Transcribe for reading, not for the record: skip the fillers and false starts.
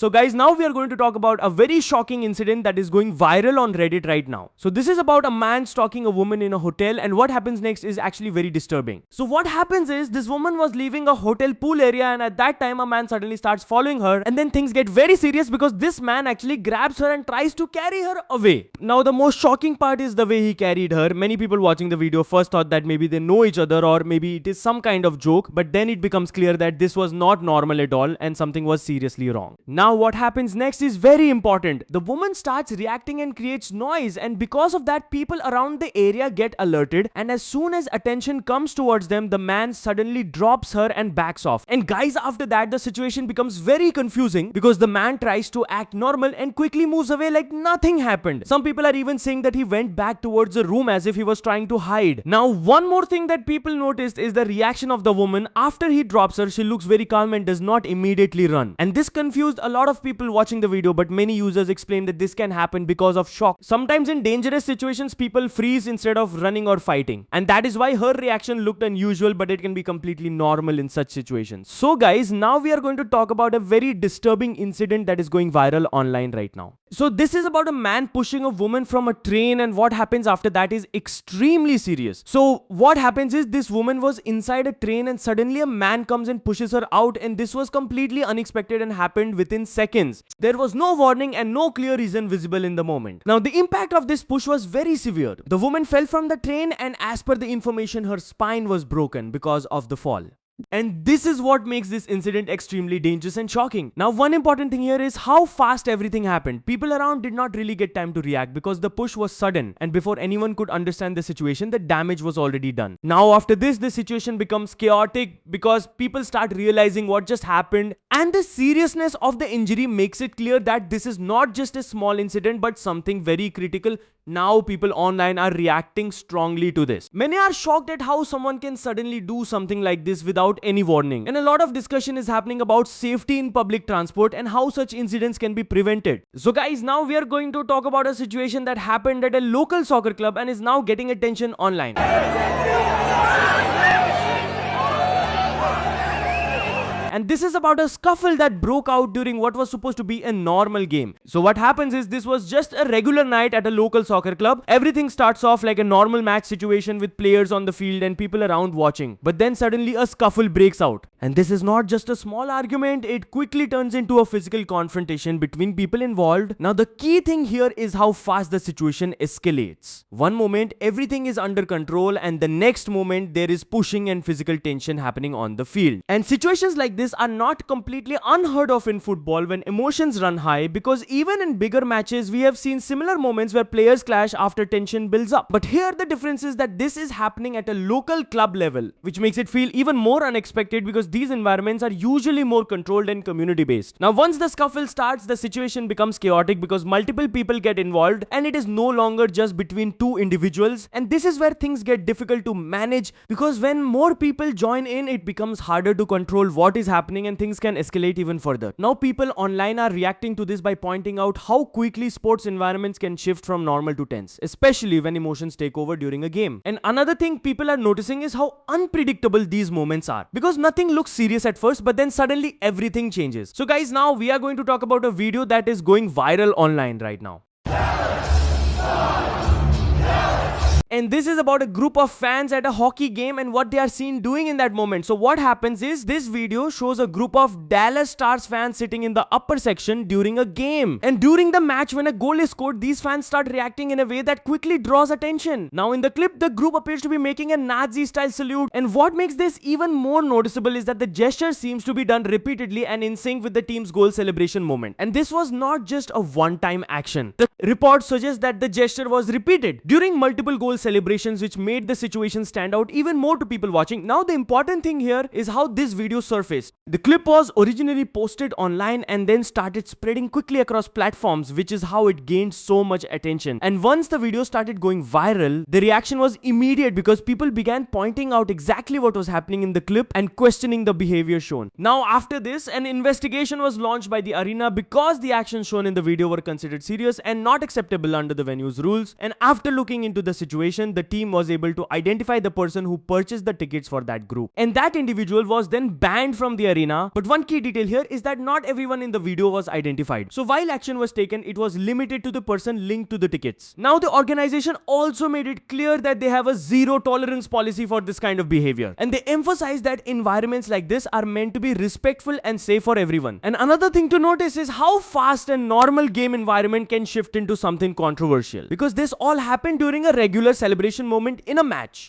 So guys, now we are going to talk about a very shocking incident that is going viral on Reddit right now. So this is about a man stalking a woman in a hotel, and what happens next is actually very disturbing. So what happens is this woman was leaving a hotel pool area, and at that time a man suddenly starts following her, and then things get very serious because this man actually grabs her and tries to carry her away. Now the most shocking part is the way he carried her. Many people watching the video first thought that maybe they know each other or maybe it is some kind of joke, but then it becomes clear that this was not normal at all and something was seriously wrong. Now what happens next is very important. The woman starts reacting and creates noise, and because of that people around the area get alerted, and as soon as attention comes towards them, the man suddenly drops her and backs off. And guys, after that the situation becomes very confusing because the man tries to act normal and quickly moves away like nothing happened. Some people are even saying that he went back towards the room as if he was trying to hide. Now one more thing that people noticed is the reaction of the woman. After he drops her, she looks very calm and does not immediately run, and this confused a lot of people watching the video, but many users explain that this can happen because of shock. Sometimes in dangerous situations people freeze instead of running or fighting, and that is why her reaction looked unusual, but it can be completely normal in such situations. So guys, now we are going to talk about a very disturbing incident that is going viral online right now. So this is about a man pushing a woman from a train, and what happens after that is extremely serious. So what happens is this woman was inside a train and suddenly a man comes and pushes her out, and this was completely unexpected and happened within seconds. There was no warning and no clear reason visible in the moment. Now the impact of this push was very severe. The woman fell from the train, and as per the information, her spine was broken because of the fall. And this is what makes this incident extremely dangerous and shocking. Now one important thing here is how fast everything happened. People around did not really get time to react because the push was sudden, and before anyone could understand the situation, the damage was already done. Now after this, the situation becomes chaotic because people start realizing what just happened, and the seriousness of the injury makes it clear that this is not just a small incident but something very critical. Now people online are reacting strongly to this. Many are shocked at how someone can suddenly do something like this without any warning, and a lot of discussion is happening about safety in public transport and how such incidents can be prevented. So guys, now we are going to talk about a situation that happened at a local soccer club and is now getting attention online. And this is about a scuffle that broke out during what was supposed to be a normal game. So what happens is this was just a regular night at a local soccer club. Everything starts off like a normal match situation with players on the field and people around watching. But then suddenly a scuffle breaks out. And this is not just a small argument, it quickly turns into a physical confrontation between people involved. Now the key thing here is how fast the situation escalates. One moment everything is under control, and the next moment there is pushing and physical tension happening on the field. And situations like this are not completely unheard of in football when emotions run high, because even in bigger matches we have seen similar moments where players clash after tension builds up. But here the difference is that this is happening at a local club level, which makes it feel even more unexpected because these environments are usually more controlled and community based. Now once the scuffle starts, the situation becomes chaotic because multiple people get involved and it is no longer just between two individuals, and this is where things get difficult to manage because when more people join in, it becomes harder to control what is happening and things can escalate even further. Now people online are reacting to this by pointing out how quickly sports environments can shift from normal to tense, especially when emotions take over during a game. And another thing people are noticing is how unpredictable these moments are, because nothing looks serious at first but then suddenly everything changes. So guys, now we are going to talk about a video that is going viral online right now. And this is about a group of fans at a hockey game and what they are seen doing in that moment. So what happens is this video shows a group of Dallas Stars fans sitting in the upper section during a game. And during the match, when a goal is scored, these fans start reacting in a way that quickly draws attention. Now in the clip, the group appears to be making a Nazi style salute. And what makes this even more noticeable is that the gesture seems to be done repeatedly and in sync with the team's goal celebration moment. And this was not just a one-time action. The report suggests that the gesture was repeated during multiple goal celebrations, which made the situation stand out even more to people watching. Now the important thing here is how this video surfaced. The clip was originally posted online and then started spreading quickly across platforms, which is how it gained so much attention. And once the video started going viral, the reaction was immediate because people began pointing out exactly what was happening in the clip and questioning the behavior shown. Now after this, an investigation was launched by the arena because the actions shown in the video were considered serious and not acceptable under the venue's rules. And after looking into the situation, information, the team was able to identify the person who purchased the tickets for that group. And that individual was then banned from the arena. But one key detail here is that not everyone in the video was identified. So while action was taken, it was limited to the person linked to the tickets. Now the organization also made it clear that they have a zero tolerance policy for this kind of behavior. And they emphasize that environments like this are meant to be respectful and safe for everyone. And another thing to notice is how fast a normal game environment can shift into something controversial. Because this all happened during a regular celebration moment in a match.